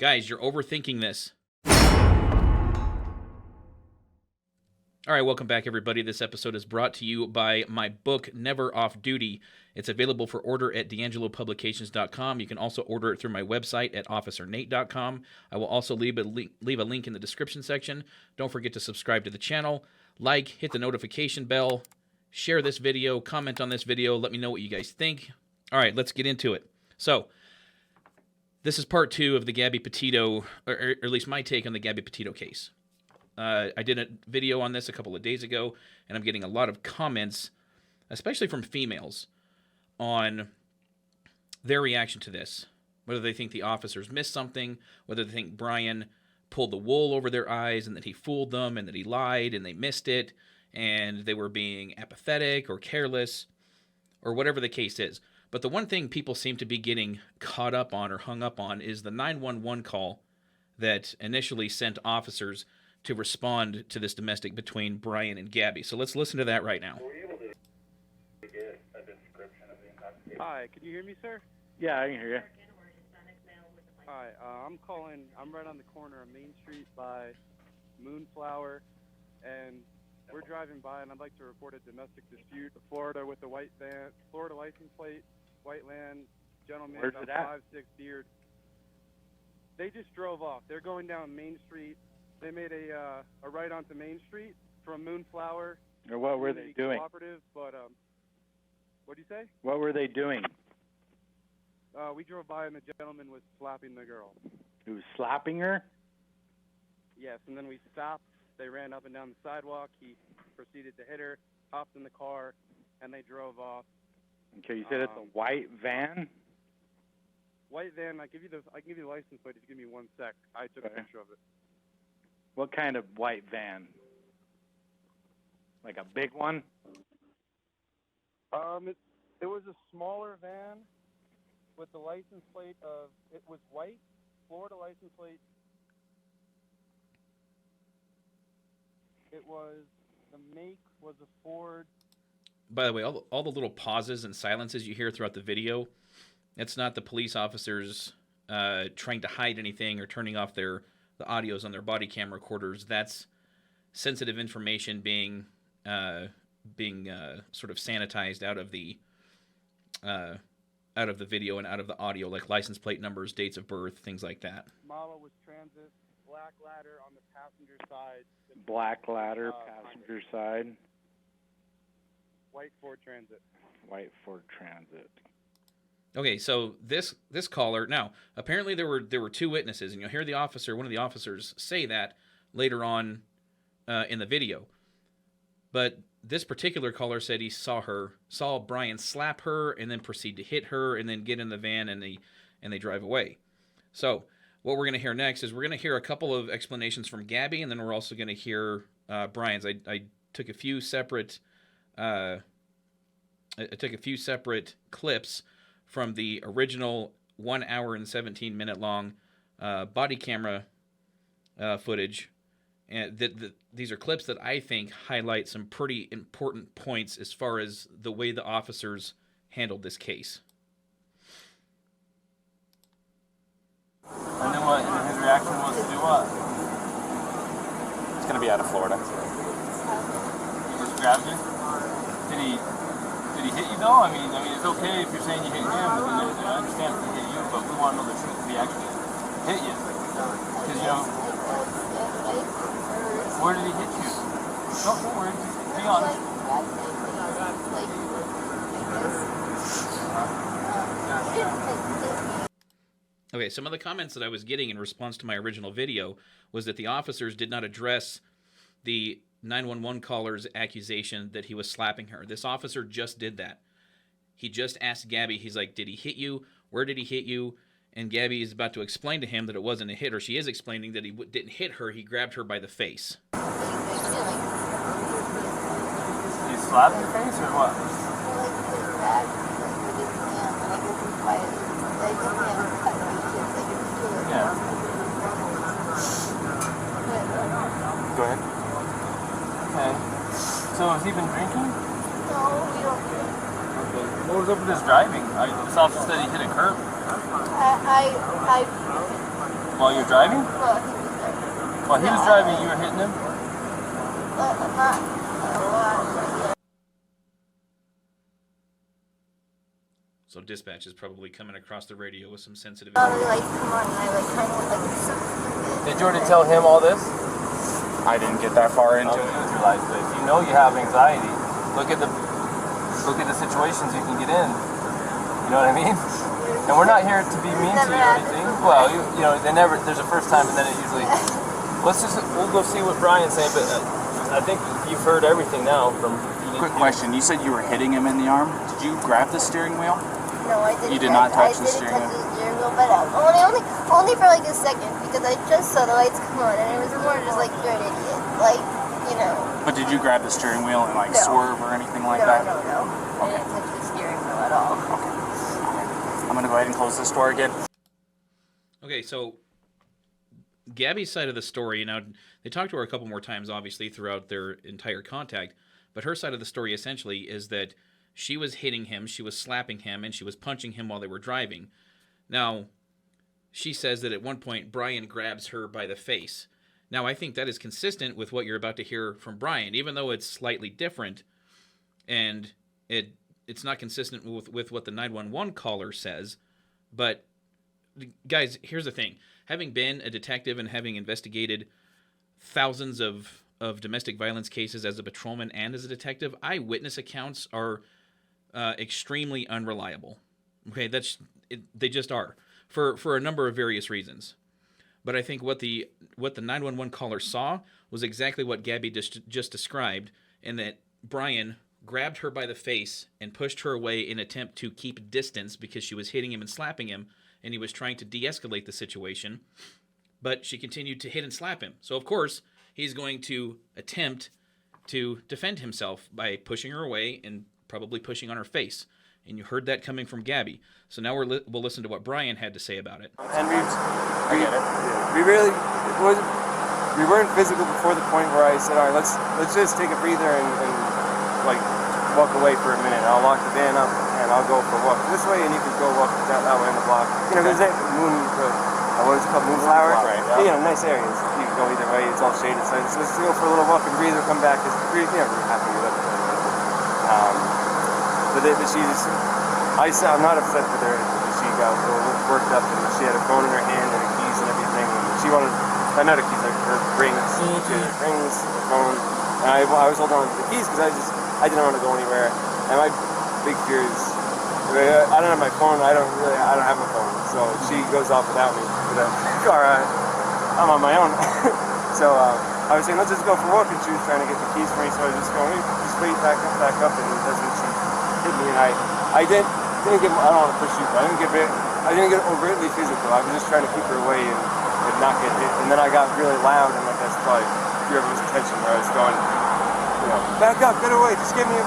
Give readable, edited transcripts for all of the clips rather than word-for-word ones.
Guys, you're overthinking this. All right, welcome back, everybody. This episode is brought to you by my book, Never Off Duty. It's available for order at d'angelopublications.com. You can also order it through my website at officernate.com. I will also leave a link in the description section. Don't forget to subscribe to the channel, like, hit the notification bell, share this video, comment on this video, let me know what you guys think. All right, let's get into it. So, this is part 2 of the Gabby Petito, or at least my take on the Gabby Petito case. I did a video on this a couple of days ago, and I'm getting a lot of comments, especially from females, on their reaction to this. Whether they think the officers missed something, whether they think Brian pulled the wool over their eyes and that he fooled them and that he lied and they missed it and they were being apathetic or careless or whatever the case is. But the one thing people seem to be getting caught up on or hung up on is the 911 call that initially sent officers to respond to this domestic between Brian and Gabby. So let's listen to that right now. Were you able to get a description of the intoxication? Hi, can you hear me, sir? Yeah, I can hear you. Hi, I'm calling. I'm right on the corner of Main Street by Moonflower, and we're driving by, and I'd like to report a domestic dispute. Florida with a white van, Florida license plate, white land, gentleman, Where's it at? 5'6", beard. They just drove off. They're going down Main Street. They made a right onto Main Street from Moonflower. Or what were they doing? Cooperative, but what do you say? What were they doing? We drove by and the gentleman was slapping the girl. He was slapping her? Yes, and then we stopped. They ran up and down the sidewalk. He proceeded to hit her, hopped in the car, and they drove off. Okay, you said it's a white van? White van. I can give you the license plate if you give me 1 sec. I took a picture of it. What kind of white van? Like a big one? It was a smaller van with the license plate of, it was white, Florida license plate. It was, the make was a Ford. By the way, all the little pauses and silences you hear throughout the video, it's not the police officers trying to hide anything or turning off the audios on their body cam recorders. That's sensitive information being sort of sanitized out of the video and out of the audio, like license plate numbers, dates of birth, things like that. Model was Transit, black ladder on the passenger side. Black ladder, passenger side. White Ford Transit. White Ford Transit. Okay, so this caller, now apparently there were 2 witnesses, and you'll hear one of the officers say that later on in the video. But this particular caller said he saw Brian slap her and then proceed to hit her and then get in the van and they drive away. So what we're going to hear next is we're going to hear a couple of explanations from Gabby, and then we're also going to hear Brian's. I took a few separate clips from the original 1 hour and 17 minute long body camera footage. And these are clips that I think highlight some pretty important points as far as the way the officers handled this case. And then what? And his reaction was to do what? It's going to be out of Florida. He just grabbed you? Did he hit you though? I mean, it's okay if you're saying you hit him, but then I understand if he hit you, but we want to know the truth if he actually hit you. Because, where did he hit you? Don't worry, just be honest. Okay, some of the comments that I was getting in response to my original video was that the officers did not address the 911 caller's accusation that he was slapping her. This officer just did that. He just asked Gabby, he's like, did he hit you? Where did he hit you? And Gabby is about to explain to him that it wasn't a hit, or she is explaining that he didn't hit her, he grabbed her by the face. He slapped your face or what? Yeah. Go ahead. Okay. So has he been drinking? No, we don't drink. Okay. What was up with his driving? This officer said he hit a curb. While you're driving? Well, he was there. While he was driving, you were hitting him? But not a lot, but yeah. So dispatch is probably coming across the radio with some sensitive All the lights come on, and I like kind of went like so stupid. Did Jordan tell him all this? I didn't get that far into Okay, it. with your life, but if you know you have anxiety, look at the situations you can get in. You know what I mean? And we're not here to be mean to you or anything. Well, you know, there's a first time, and then it usually. We'll go see what Brian's saying, but I think you've heard everything now from. Quick question. You said you were hitting him in the arm. Did you grab the steering wheel? No, I didn't. You did not touch the I steering didn't touch the steering wheel, but only for like a second because I just saw the lights come on and it was more just like you're an idiot, like you know. But did you grab the steering wheel and like No. swerve or anything like no, that? No. I didn't touch the steering wheel at all. I'm gonna go ahead and close this door again. Okay, so Gabby's side of the story, now they talked to her a couple more times, obviously, throughout their entire contact, but her side of the story essentially is that she was hitting him, she was slapping him, and she was punching him while they were driving. Now, she says that at one point, Brian grabs her by the face. Now, I think that is consistent with what you're about to hear from Brian, even though it's slightly different, and it's not consistent with what the 911 caller says, but guys, here's the thing. Having been a detective and having investigated thousands of domestic violence cases as a patrolman and as a detective, eyewitness accounts are extremely unreliable. Okay, they just are for a number of various reasons. But I think what the 911 caller saw was exactly what Gabby just described, in that Brian grabbed her by the face and pushed her away in an attempt to keep distance because she was hitting him and slapping him, and he was trying to de-escalate the situation. But she continued to hit and slap him. So, of course, he's going to attempt to defend himself by pushing her away and probably pushing on her face. And you heard that coming from Gabby. So now we'll listen to what Brian had to say about it. And I get it. we weren't physical before the point where I said, all right, let's just take a breather and like walk away for a minute. I'll lock the van up and I'll go for a walk this way, and you can go walk that way in the block. You know, there's that what is it called, Moonflower? Right, yeah. You know, nice areas. You can go either way. It's all shaded. So let's go for a little walk and breathe or come back. Because we're happy with it. But she just, I'm not upset with her. She got worked up and she had a phone in her hand and her keys and everything. And she wanted, not her keys, her rings. She had her rings, her phone. And I was holding on to the keys because I didn't want to go anywhere. And my big fear is, I don't have my phone. I don't have my phone. So she goes off without me to the car. I'm on my own. So I was saying, let's just go for a walk. And she was trying to get the keys for me. So I was just going, just wait, back up. And that's when she hit me. And I didn't get, I don't want to push you, but I didn't get overtly physical. I was just trying to keep her away and not get hit. And then I got really loud, and like that's probably fear of his attention, where I was going, you know, back up, get away, just give me a.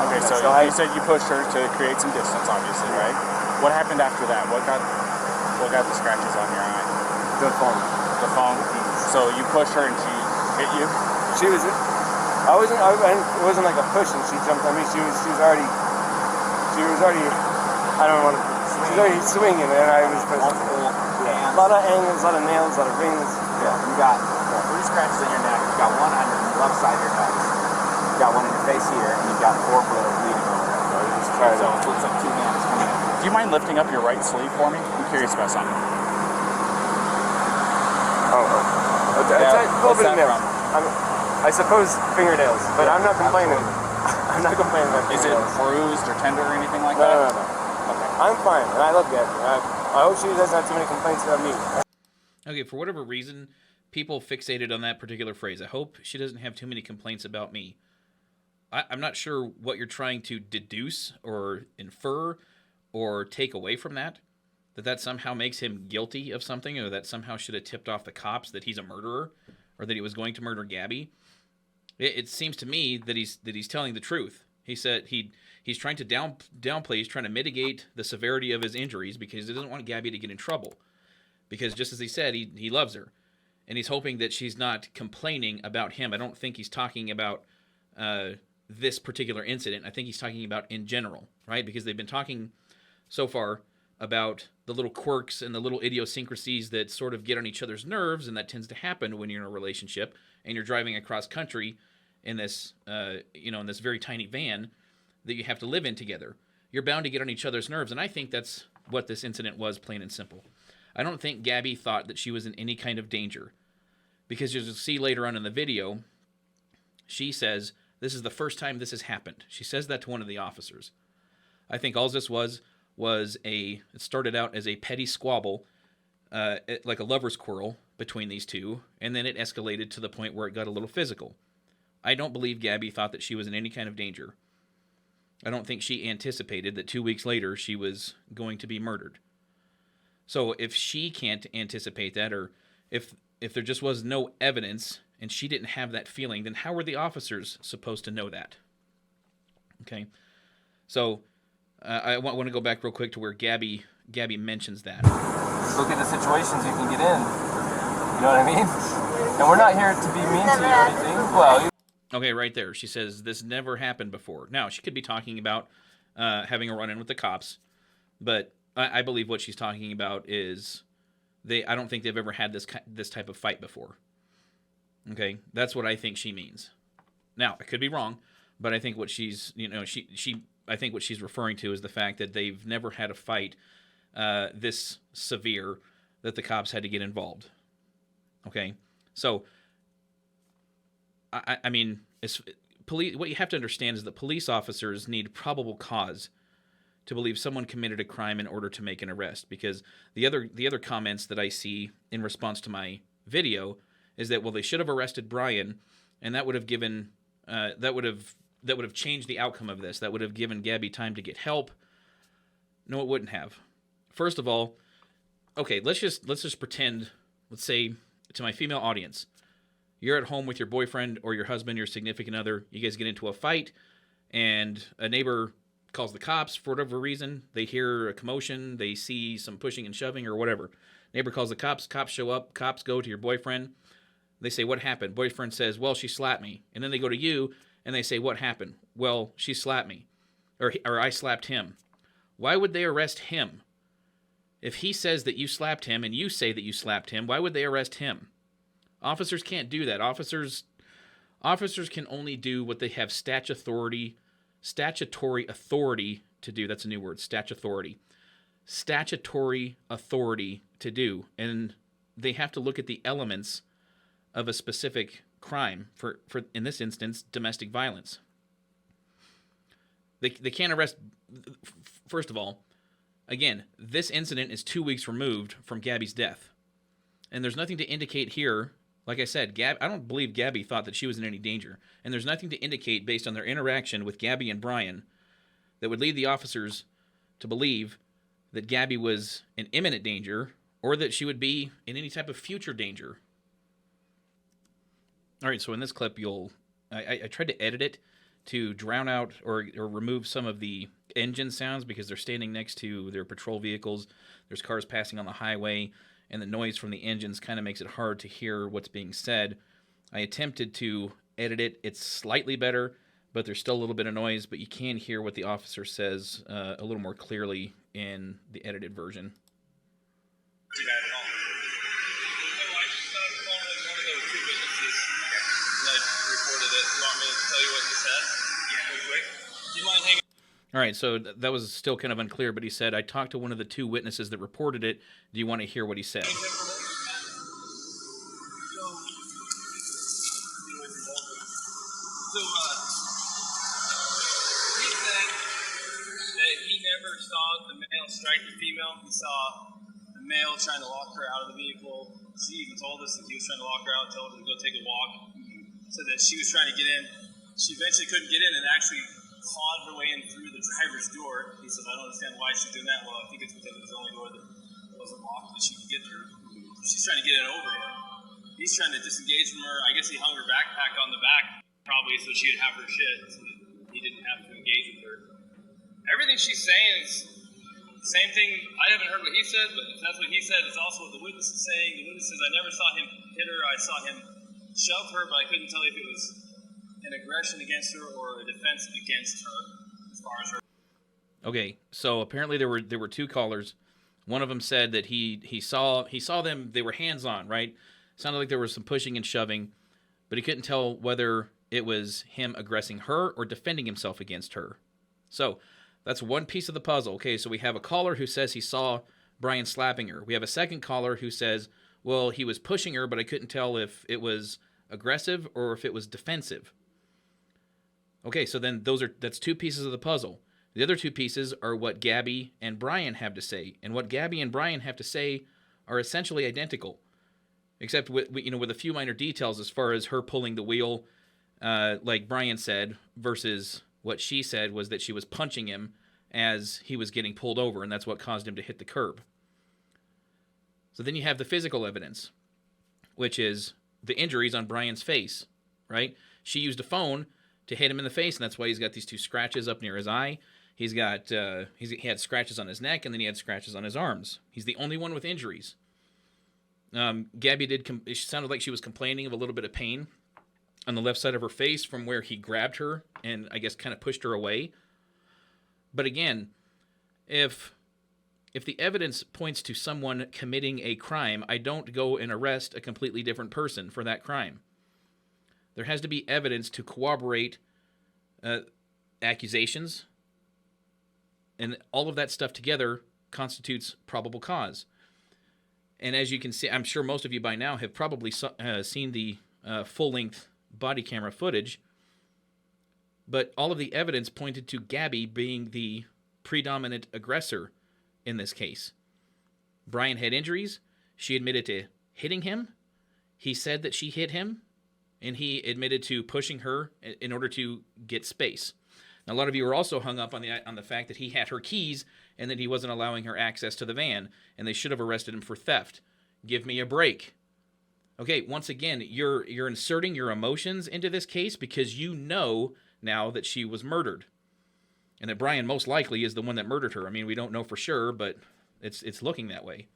Okay, so you said you pushed her to create some distance, obviously, right? What happened after that? What got the scratches on your eye? The phone. The phone. So you pushed her and she hit you? She was. It wasn't like a push, and she jumped on me. She was already. I don't want to. She was already swinging, and I was. A lot of angles, a lot of nails, a lot of rings. Yeah, you got 3 scratches on your neck. You got one on your left side of your nose. You got one in your face here, and you got 4 bleeding over there. So it looks like 2 hands coming in. Do you mind lifting up your right sleeve for me? I'm curious about something. It's a little bit of nails. I suppose fingernails, but I'm not complaining. I'm not complaining about Is it fingernails. bruised or tender or anything like No. that? Okay. I'm fine, and I love Gabby. I hope she doesn't have too many complaints about me. Okay, for whatever reason, people fixated on that particular phrase. I hope she doesn't have too many complaints about me. I'm not sure what you're trying to deduce or infer or take away from that somehow makes him guilty of something, or that somehow should have tipped off the cops that he's a murderer or that he was going to murder Gabby. It seems to me that he's telling the truth. He said he's trying to downplay, he's trying to mitigate the severity of his injuries because he doesn't want Gabby to get in trouble. Because just as he said, he loves her. And he's hoping that she's not complaining about him. I don't think he's talking about this particular incident. I think he's talking about in general, right? Because they've been talking so far about the little quirks and the little idiosyncrasies that sort of get on each other's nerves, and that tends to happen when you're in a relationship and you're driving across country in this, in this very tiny van that you have to live in together. You're bound to get on each other's nerves, and I think that's what this incident was, plain and simple. I don't think Gabby thought that she was in any kind of danger, because you'll see later on in the video, she says, this is the first time this has happened. She says that to one of the officers. I think all this was it started out as a petty squabble, like a lover's quarrel between these two, and then it escalated to the point where it got a little physical. I don't believe Gabby thought that she was in any kind of danger. I don't think she anticipated that 2 weeks later she was going to be murdered. So if she can't anticipate that, or if there just was no evidence and she didn't have that feeling, then how were the officers supposed to know that? Okay, so I want to go back real quick to where Gabby mentions that. Look at the situations you can get in. You know what I mean? And we're not here to be mean to you or anything. Well. Okay, right there. She says this never happened before. Now, she could be talking about having a run-in with the cops, but I believe what she's talking about is I don't think they've ever had this type of fight before. Okay, that's what I think she means. Now, I could be wrong, but I think what she's I think what she's referring to is the fact that they've never had a fight this severe that the cops had to get involved. Okay, so I mean, police. What you have to understand is that police officers need probable cause to believe someone committed a crime in order to make an arrest. Because the other comments that I see in response to my video is that, well, they should have arrested Brian, and that would have given that would have changed the outcome of this. That would have given Gabby time to get help. No, it wouldn't have. First of all, okay, let's just pretend. Let's say to my female audience, you're at home with your boyfriend or your husband, your significant other. You guys get into a fight, and a neighbor calls the cops for whatever reason. They hear a commotion. They see some pushing and shoving or whatever. Neighbor calls the cops. Cops show up. Cops go to your boyfriend. They say, what happened? Boyfriend says, well, she slapped me. And then they go to you, and they say, what happened? Well, she slapped me. Or I slapped him. Why would they arrest him? If he says that you slapped him and you say that you slapped him, why would they arrest him? Officers can't do that. Officers can only do what they have statutory authority to do. That's a new word, statutory authority to do. And they have to look at the elements of a specific crime, for in this instance, domestic violence. They can't arrest. First of all, again, this incident is 2 weeks removed from Gabby's death. And there's nothing to indicate here. Like I said, I don't believe Gabby thought that she was in any danger. And there's nothing to indicate, based on their interaction with Gabby and Brian, that would lead the officers to believe that Gabby was in imminent danger or that she would be in any type of future danger. All right, so in this clip, I tried to edit it to drown out or remove some of the engine sounds because they're standing next to their patrol vehicles. There's cars passing on the highway, and the noise from the engines kind of makes it hard to hear what's being said. I attempted to edit it. It's slightly better, but there's still a little bit of noise, but you can hear what the officer says a little more clearly in the edited version. All right, so that was still kind of unclear, but he said, I talked to one of the two witnesses that reported it. Do you want to hear what he said? So, he said that he never saw the male strike the female. He saw the male trying to lock her out of the vehicle. She even told us that he was trying to lock her out, told her to go take a walk. So that she was trying to get in. She eventually couldn't get in and actually clawed her way in through the driver's door. He says, I don't understand why she's doing that. Well, I think it's because it was the only door that wasn't locked that she could get through. She's trying to get it over him. He's trying to disengage from her. I guess he hung her backpack on the back, probably so she'd have her shit, so that he didn't have to engage with her. Everything she's saying is the same thing. I haven't heard what he said, but if that's what he said, it's also what the witness is saying. The witness says, I never saw him hit her. I saw him shove her, but I couldn't tell if it was an aggression against her or a defense against her as far as her. Okay, so apparently there were two callers One of them said that he saw them. They were hands on, right? Sounded like there was some pushing and shoving, but he couldn't tell whether it was him aggressing her or defending himself against her. So that's one piece of the puzzle. Okay, so we have a caller who says he saw Brian slapping her. We have a second caller who says, well, he was pushing her, but I couldn't tell if it was aggressive or if it was defensive. Okay, so then that's two pieces of the puzzle. The other two pieces are what Gabby and Brian have to say, and what Gabby and Brian have to say are essentially identical, except with a few minor details as far as her pulling the wheel, like Brian said, versus what she said was that she was punching him as he was getting pulled over, and that's what caused him to hit the curb. So then you have the physical evidence, which is the injuries on Brian's face, right? She used a phone to hit him in the face, and that's why he's got these two scratches up near his eye. He had scratches on his neck, and then he had scratches on his arms. He's the only one with injuries. Gabby it sounded like she was complaining of a little bit of pain on the left side of her face from where he grabbed her and I guess kind of pushed her away. But again, if the evidence points to someone committing a crime, I don't go and arrest a completely different person for that crime. There has to be evidence to corroborate accusations, and all of that stuff together constitutes probable cause. And as you can see, I'm sure most of you by now have probably seen the full-length body camera footage, but all of the evidence pointed to Gabby being the predominant aggressor in this case. Brian had injuries. She admitted to hitting him. He said that she hit him, and he admitted to pushing her in order to get space. Now, a lot of you are also hung up on the fact that he had her keys and that he wasn't allowing her access to the van, and they should have arrested him for theft. Give me a break. Okay, once again, you're inserting your emotions into this case because you know now that she was murdered, and that Brian most likely is the one that murdered her. I mean, we don't know for sure, but it's looking that way.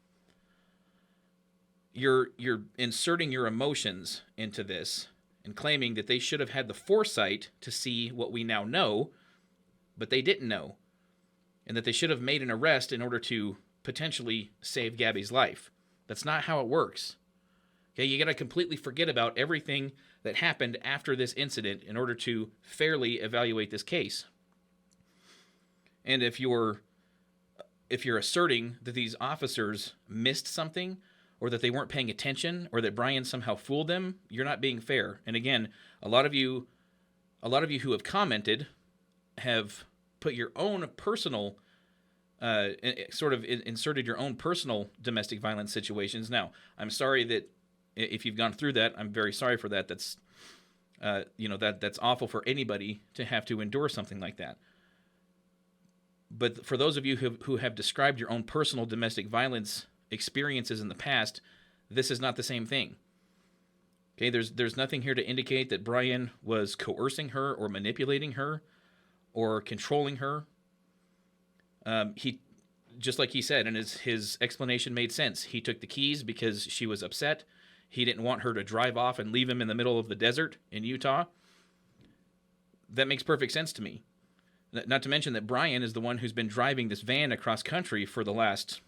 You're inserting your emotions into this and claiming that they should have had the foresight to see what we now know, but they didn't know, and that they should have made an arrest in order to potentially save Gabby's life. That's not how it works. Okay, you got to completely forget about everything that happened after this incident in order to fairly evaluate this case. And if you're asserting that these officers missed something, or that they weren't paying attention, or that Brian somehow fooled them, you're not being fair. And again, a lot of you who have commented have put your own personal, sort of inserted your own personal domestic violence situations. Now, I'm sorry that if you've gone through that, I'm very sorry for that. That's, that's awful for anybody to have to endure something like that. But for those of you who have described your own personal domestic violence experiences in the past, this is not the same thing. Okay, there's nothing here to indicate that Brian was coercing her or manipulating her or controlling her. He, just like he said, and his explanation made sense. He took the keys because she was upset. He didn't want her to drive off and leave him in the middle of the desert in Utah. That makes perfect sense to me. Not to mention that Brian is the one who's been driving this van across country for the last,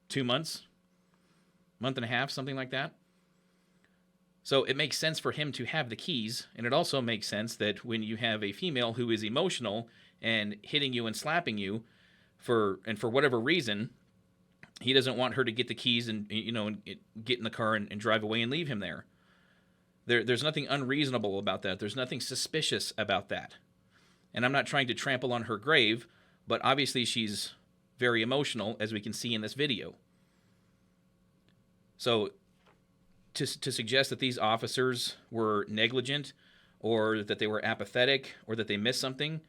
2 months? Month and a half, something like that? So it makes sense for him to have the keys, and it also makes sense that when you have a female who is emotional and hitting you and slapping you for whatever reason, he doesn't want her to get the keys and get in the car and drive away and leave him there. There's nothing unreasonable about that. There's nothing suspicious about that. And I'm not trying to trample on her grave, but obviously she's very emotional, as we can see in this video. So to suggest that these officers were negligent or that they were apathetic or that they missed something,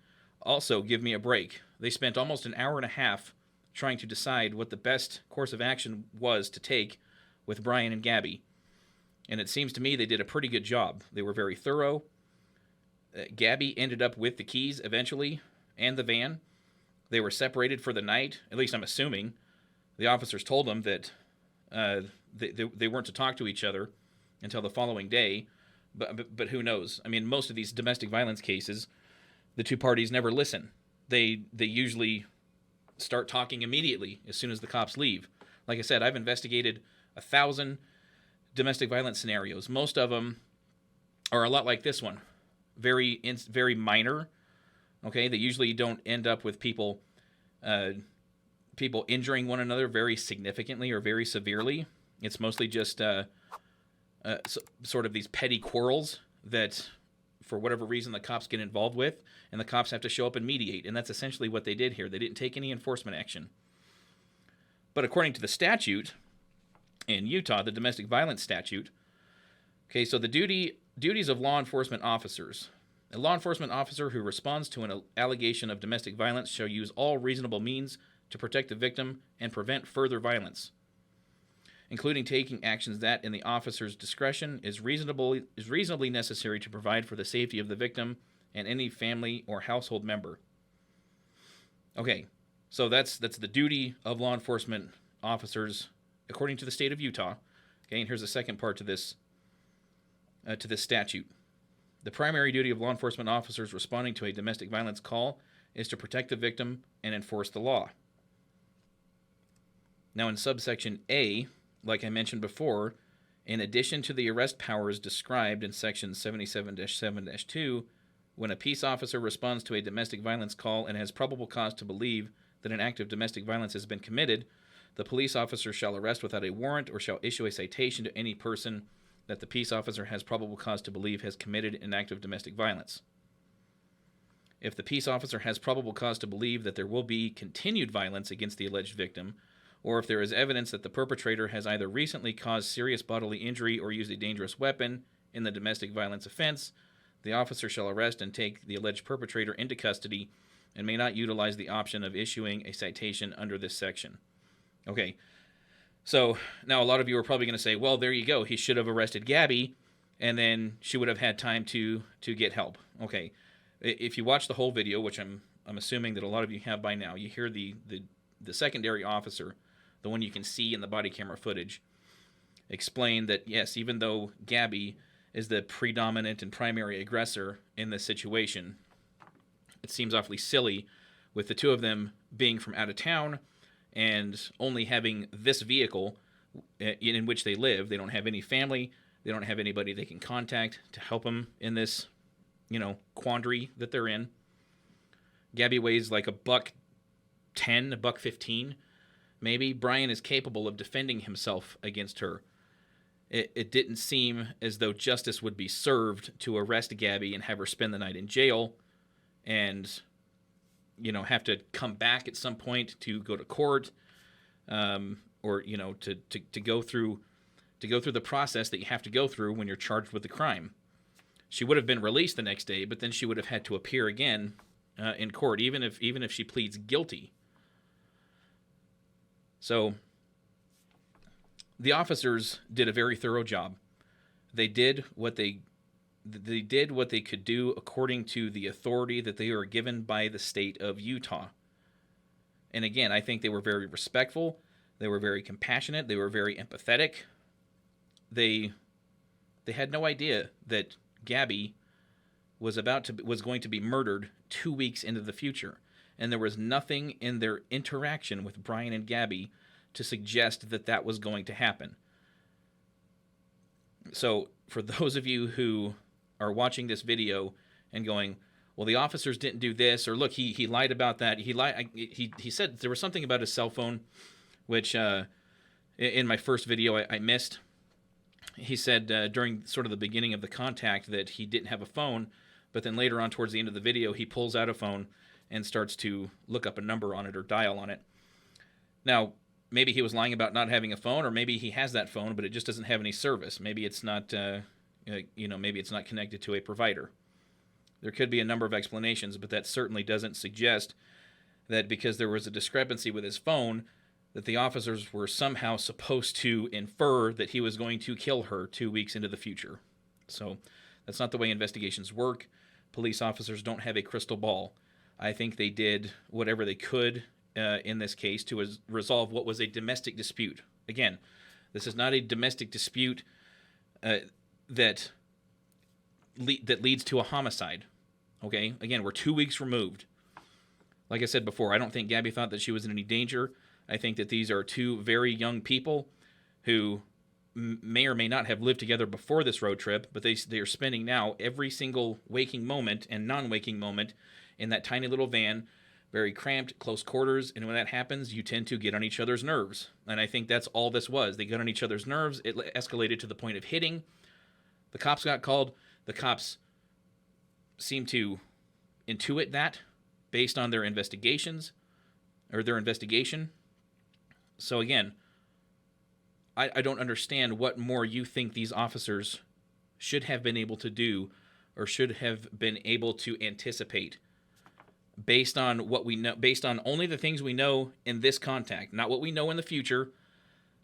also give me a break. They spent almost an hour and a half trying to decide what the best course of action was to take with Brian and Gabby. And it seems to me they did a pretty good job. They were very thorough. Gabby ended up with the keys eventually and the van. They were separated for the night, at least I'm assuming. The officers told them that they weren't to talk to each other until the following day, but who knows? I mean, most of these domestic violence cases, the two parties never listen. They usually start talking immediately as soon as the cops leave. Like I said, I've investigated 1,000 domestic violence scenarios. Most of them are a lot like this one, very minor. Okay, they usually don't end up with people injuring one another very significantly or very severely. It's mostly just sort of these petty quarrels that, for whatever reason, the cops get involved with, and the cops have to show up and mediate, and that's essentially what they did here. They didn't take any enforcement action. But according to the statute in Utah, the domestic violence statute, okay, so the duties of law enforcement officers. A law enforcement officer who responds to an allegation of domestic violence shall use all reasonable means to protect the victim and prevent further violence, including taking actions that, in the officer's discretion, is reasonably necessary to provide for the safety of the victim and any family or household member. Okay, so that's the duty of law enforcement officers according to the state of Utah. Okay, and here's the second part to this statute. The primary duty of law enforcement officers responding to a domestic violence call is to protect the victim and enforce the law. Now, in subsection A, like I mentioned before, in addition to the arrest powers described in section 77-7-2, when a peace officer responds to a domestic violence call and has probable cause to believe that an act of domestic violence has been committed, the police officer shall arrest without a warrant or shall issue a citation to any person that the peace officer has probable cause to believe has committed an act of domestic violence. If the peace officer has probable cause to believe that there will be continued violence against the alleged victim, or if there is evidence that the perpetrator has either recently caused serious bodily injury or used a dangerous weapon in the domestic violence offense, the officer shall arrest and take the alleged perpetrator into custody and may not utilize the option of issuing a citation under this section. Okay, so now a lot of you are probably going to say, well, there you go. He should have arrested Gabby, and then she would have had time to get help. Okay, if you watch the whole video, which I'm assuming that a lot of you have by now, you hear the secondary officer, the one you can see in the body camera footage, explain that, yes, even though Gabby is the predominant and primary aggressor in this situation, it seems awfully silly with the two of them being from out of town and only having this vehicle in which they live. They don't have any family. They don't have anybody they can contact to help them in this, quandary that they're in. Gabby weighs like $110, $115. Maybe Brian is capable of defending himself against her. It didn't seem as though justice would be served to arrest Gabby and have her spend the night in jail and, have to come back at some point to go to court, or, to go through the process that you have to go through when you're charged with the crime. She would have been released the next day, but then she would have had to appear again in court, even if she pleads guilty. So the officers did a very thorough job. They did what they could do according to the authority that they were given by the state of Utah. And again, I think they were very respectful. They were very compassionate. They were very empathetic. They had no idea that Gabby was going to be murdered 2 weeks into the future. And there was nothing in their interaction with Brian and Gabby to suggest that that was going to happen. So for those of you who are watching this video and going, well, the officers didn't do this, or look, he lied about that. He said there was something about his cell phone, which in my first video I missed. He said during sort of the beginning of the contact that he didn't have a phone, but then later on towards the end of the video, he pulls out a phone and starts to look up a number on it or dial on it. Now, maybe he was lying about not having a phone, or maybe he has that phone, but it just doesn't have any service. Maybe it's not, maybe it's not connected to a provider. There could be a number of explanations, but that certainly doesn't suggest that because there was a discrepancy with his phone, that the officers were somehow supposed to infer that he was going to kill her 2 weeks into the future. So that's not the way investigations work. Police officers don't have a crystal ball. I think they did whatever they could in this case to resolve what was a domestic dispute. Again, this is not a domestic dispute that leads to a homicide. Okay? Again, we're 2 weeks removed. Like I said before, I don't think Gabby thought that she was in any danger. I think that these are two very young people who may or may not have lived together before this road trip, but they are spending now every single waking moment and non-waking moment in that tiny little van, very cramped, close quarters, and when that happens, you tend to get on each other's nerves. And I think that's all this was. They got on each other's nerves. It escalated to the point of hitting. The cops got called. The cops seemed to intuit that based on their investigations, or their investigation. So again, I don't understand what more you think these officers should have been able to do or should have been able to anticipate based on what we know, based on only the things we know in this contact, not what we know in the future,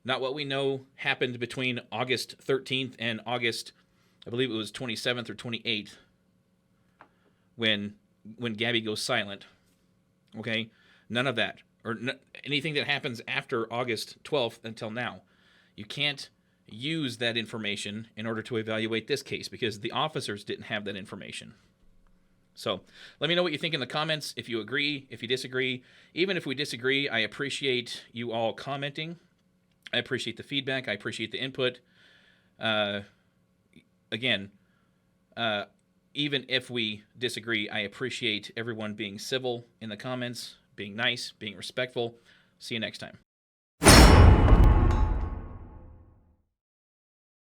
not what we know happened between August 13th and August, I believe it was 27th or 28th, when Gabby goes silent. Okay? None of that. Or anything that happens after August 12th until now. You can't use that information in order to evaluate this case because the officers didn't have that information. So let me know what you think in the comments, if you agree, if you disagree. Even if we disagree, I appreciate you all commenting. I appreciate the feedback. I appreciate the input. Again, even if we disagree, I appreciate everyone being civil in the comments, being nice, being respectful. See you next time.